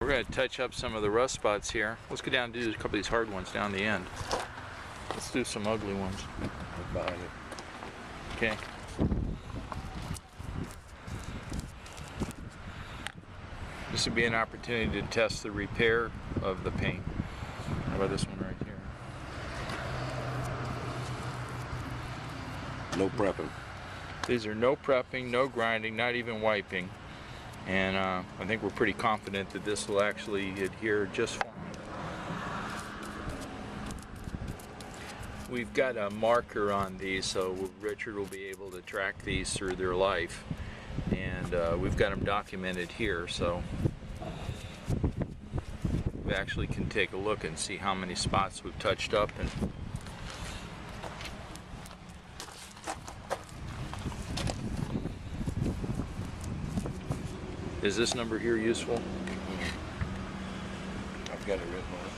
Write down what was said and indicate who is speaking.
Speaker 1: We're going to touch up some of the rust spots here. Let's go down and do a couple of these hard ones down the end. Let's do some ugly ones.
Speaker 2: Behind it.
Speaker 1: Okay. This would be an opportunity to test the repair of the paint. How about this one right here?
Speaker 2: No prepping.
Speaker 1: These are no prepping, no grinding, not even wiping. And I think we're pretty confident that this will actually adhere just fine. We've got a marker on these, so Richard will be able to track these through their life. And we've got them documented here, so we actually can take a look and see how many spots we've touched up. And is this number here useful?
Speaker 2: I've got it written on it.